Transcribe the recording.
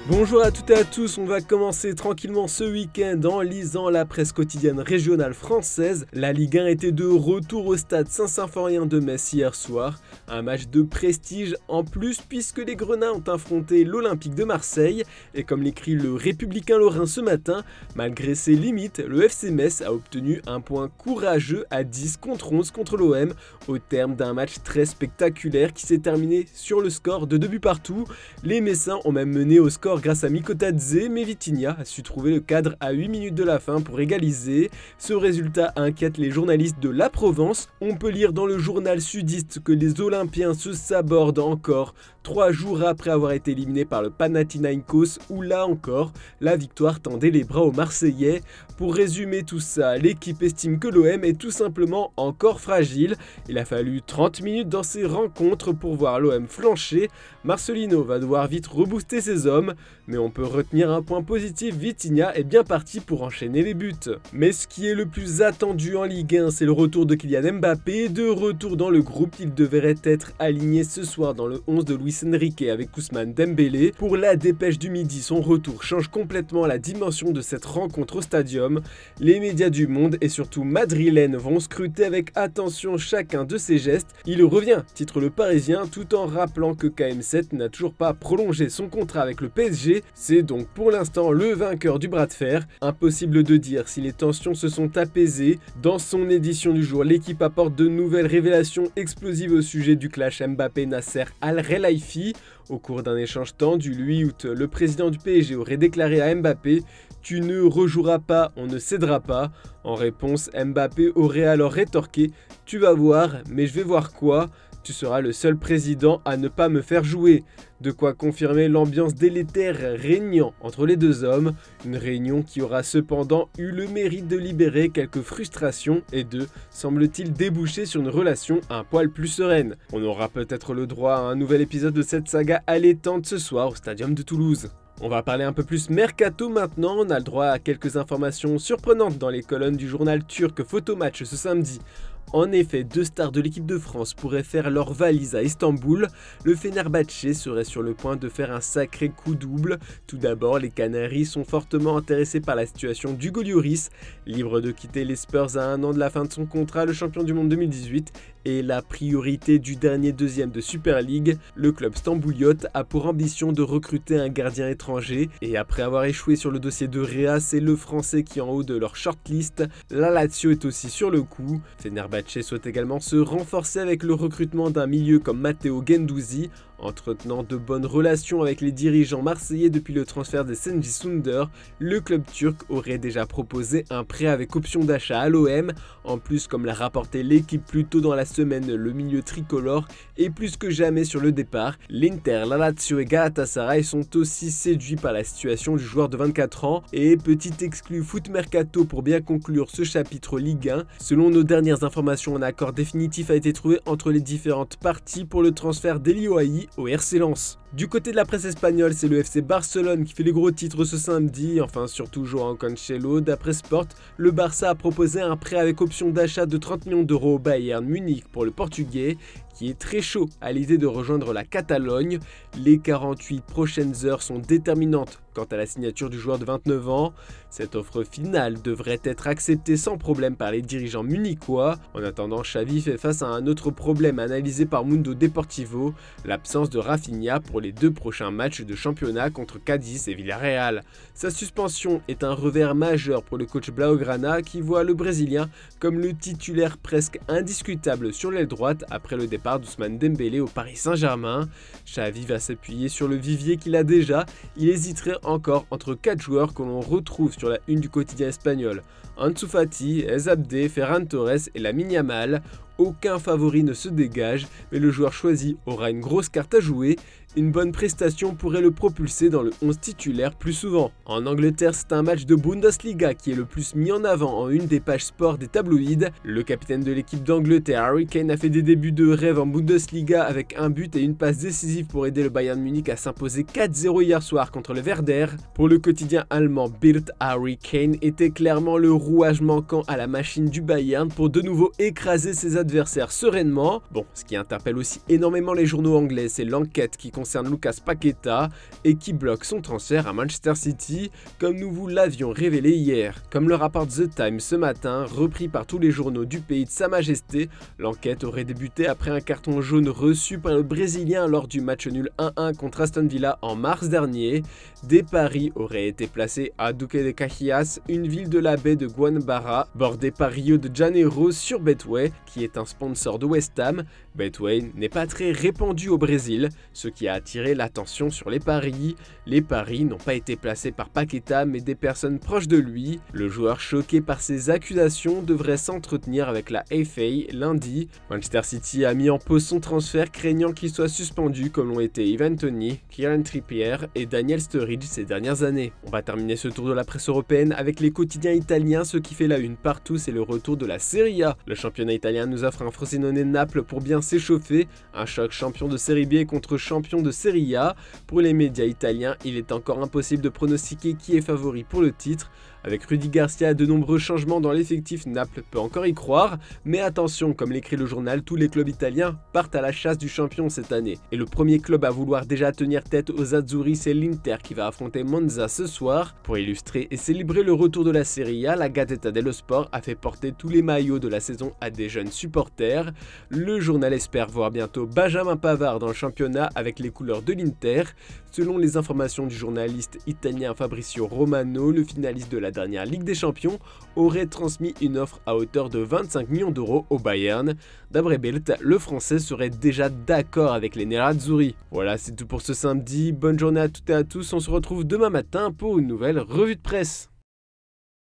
Bonjour à toutes et à tous, on va commencer tranquillement ce week-end en lisant la presse quotidienne régionale française. La Ligue 1 était de retour au stade Saint-Symphorien de Metz hier soir. Un match de prestige en plus puisque les Grenats ont affronté l'Olympique de Marseille. Et comme l'écrit le Républicain Lorrain ce matin, malgré ses limites, le FC Metz a obtenu un point courageux à 10 contre 11 contre l'OM au terme d'un match très spectaculaire qui s'est terminé sur le score de 2 buts partout. Les Messins ont même mené au score grâce à Mikotadze, mais Vitinha a su trouver le cadre à 8 minutes de la fin pour égaliser. Ce résultat inquiète les journalistes de La Provence. On peut lire dans le journal sudiste que les Olympiens se sabordent encore 3 jours après avoir été éliminés par le Panathinaikos, où là encore, la victoire tendait les bras aux Marseillais. Pour résumer tout ça, l'équipe estime que l'OM est tout simplement encore fragile. Il a fallu 30 minutes dans ces rencontres pour voir l'OM flancher. Marcelino va devoir vite rebooster ses hommes, mais on peut retenir un point positif, Vitinha est bien parti pour enchaîner les buts. Mais ce qui est le plus attendu en Ligue 1, c'est le retour de Kylian Mbappé. De retour dans le groupe, il devrait être aligné ce soir dans le 11 de Luis Enrique avec Ousmane Dembélé. Pour la dépêche du midi, son retour change complètement la dimension de cette rencontre au stadium. Les médias du monde et surtout madrilènes vont scruter avec attention chacun de ses gestes. Il revient, titre le Parisien, tout en rappelant que KM7 n'a toujours pas prolongé son contrat avec le PSG. C'est donc pour l'instant le vainqueur du bras de fer. Impossible de dire si les tensions se sont apaisées. Dans son édition du jour, l'équipe apporte de nouvelles révélations explosives au sujet du clash Mbappé-Nasser Al-Khelaifi. Au cours d'un échange tendu le 8 août, le président du PSG aurait déclaré à Mbappé « Tu ne rejoueras pas, on ne cédera pas ». En réponse, Mbappé aurait alors rétorqué « Tu vas voir, mais je vais voir quoi ? Tu seras le seul président à ne pas me faire jouer ». De quoi confirmer l'ambiance délétère régnant entre les deux hommes, une réunion qui aura cependant eu le mérite de libérer quelques frustrations et de, semble-t-il, déboucher sur une relation un poil plus sereine. On aura peut-être le droit à un nouvel épisode de cette saga allaitante ce soir au Stadium de Toulouse. On va parler un peu plus mercato maintenant, on a le droit à quelques informations surprenantes dans les colonnes du journal turc Photomatch ce samedi. En effet, 2 stars de l'équipe de France pourraient faire leur valise à Istanbul. Le Fenerbahçe serait sur le point de faire un sacré coup double. Tout d'abord, les Canaries sont fortement intéressés par la situation d'Hugo Lloris. Libre de quitter les Spurs à 1 an de la fin de son contrat, le champion du monde 2018 est la priorité du dernier deuxième de Super League. Le club stambouliote a pour ambition de recruter un gardien étranger. Et après avoir échoué sur le dossier de Rea, c'est le Français qui est en haut de leur shortlist. La Lazio est aussi sur le coup. Fenerbahçe souhaite également se renforcer avec le recrutement d'un milieu comme Matteo Guendouzi, entretenant de bonnes relations avec les dirigeants marseillais depuis le transfert des Cengiz Sunder. Le club turc aurait déjà proposé un prêt avec option d'achat à l'OM. En plus, comme l'a rapporté l'équipe plus tôt dans la semaine, le milieu tricolore est plus que jamais sur le départ. L'Inter, la Lazio et Galatasaray sont aussi séduits par la situation du joueur de 24 ans. Et petit exclu foot mercato pour bien conclure ce chapitre Ligue 1, selon nos dernières informations, un accord définitif a été trouvé entre les différentes parties pour le transfert d'Eli Wahi au RC Lens. Du côté de la presse espagnole, c'est le FC Barcelone qui fait les gros titres ce samedi, enfin surtout Joao Cancelo. D'après Sport, le Barça a proposé un prêt avec option d'achat de 30 millions d'euros au Bayern Munich pour le Portugais, qui est très chaud à l'idée de rejoindre la Catalogne. Les 48 prochaines heures sont déterminantes quant à la signature du joueur de 29 ans. Cette offre finale devrait être acceptée sans problème par les dirigeants munichois. En attendant, Xavi fait face à un autre problème analysé par Mundo Deportivo, l'absence de Rafinha pour les 2 prochains matchs de championnat contre Cadiz et Villarreal. Sa suspension est un revers majeur pour le coach Blaugrana qui voit le Brésilien comme le titulaire presque indiscutable sur l'aile droite après le départ d'Ousmane Dembélé au Paris Saint-Germain. Xavi va s'appuyer sur le vivier qu'il a déjà. Il hésiterait encore entre 4 joueurs que l'on retrouve sur la une du quotidien espagnol. Ansu Fati, Ez Abde, Ferran Torres et Lamine Yamal. Aucun favori ne se dégage, mais le joueur choisi aura une grosse carte à jouer. Une bonne prestation pourrait le propulser dans le 11 titulaire plus souvent. En Angleterre, c'est un match de Bundesliga qui est le plus mis en avant en une des pages sport des tabloïds. Le capitaine de l'équipe d'Angleterre, Harry Kane, a fait des débuts de rêve en Bundesliga avec un but et une passe décisive pour aider le Bayern Munich à s'imposer 4-0 hier soir contre le Werder. Pour le quotidien allemand Bild, Harry Kane était clairement le rouage manquant à la machine du Bayern pour de nouveau écraser ses adversaires adversaire sereinement. Bon, ce qui interpelle aussi énormément les journaux anglais, c'est l'enquête qui concerne Lucas Paqueta et qui bloque son transfert à Manchester City, comme nous vous l'avions révélé hier. Comme le rapporte The Times ce matin, repris par tous les journaux du pays de Sa Majesté, l'enquête aurait débuté après un carton jaune reçu par le Brésilien lors du match nul 1-1 contre Aston Villa en mars dernier. Des paris auraient été placés à Duque de Caxias, une ville de la baie de Guanabara, bordée par Rio de Janeiro, sur Betway, qui est un sponsor de West Ham. Betway n'est pas très répandu au Brésil, ce qui a attiré l'attention sur les paris. Les paris n'ont pas été placés par Paqueta mais des personnes proches de lui. Le joueur choqué par ces accusations devrait s'entretenir avec la FA lundi. Manchester City a mis en pause son transfert craignant qu'il soit suspendu comme l'ont été Ivan Toney, Kieran Trippier et Daniel Sturridge ces dernières années. On va terminer ce tour de la presse européenne avec les quotidiens italiens. Ce qui fait la une partout, c'est le retour de la Serie A. Le championnat italien nous offre un Frosinone Naples pour bien s'échauffer, un choc champion de Serie B contre champion de Serie A. Pour les médias italiens, il est encore impossible de pronostiquer qui est favori pour le titre. Avec Rudy Garcia et de nombreux changements dans l'effectif, Naples peut encore y croire, mais attention, comme l'écrit le journal, tous les clubs italiens partent à la chasse du champion cette année. Et le premier club à vouloir déjà tenir tête aux Azzurri, c'est l'Inter qui va affronter Monza ce soir. Pour illustrer et célébrer le retour de la Serie A, la Gazzetta dello Sport a fait porter tous les maillots de la saison à des jeunes supporters. Le journal espère voir bientôt Benjamin Pavard dans le championnat avec les couleurs de l'Inter. Selon les informations du journaliste italien Fabrizio Romano, le finaliste de la dernière Ligue des Champions aurait transmis une offre à hauteur de 25 millions d'euros au Bayern. D'après Bild, le français serait déjà d'accord avec les Nerazzurri. Voilà, c'est tout pour ce samedi. Bonne journée à toutes et à tous. On se retrouve demain matin pour une nouvelle revue de presse.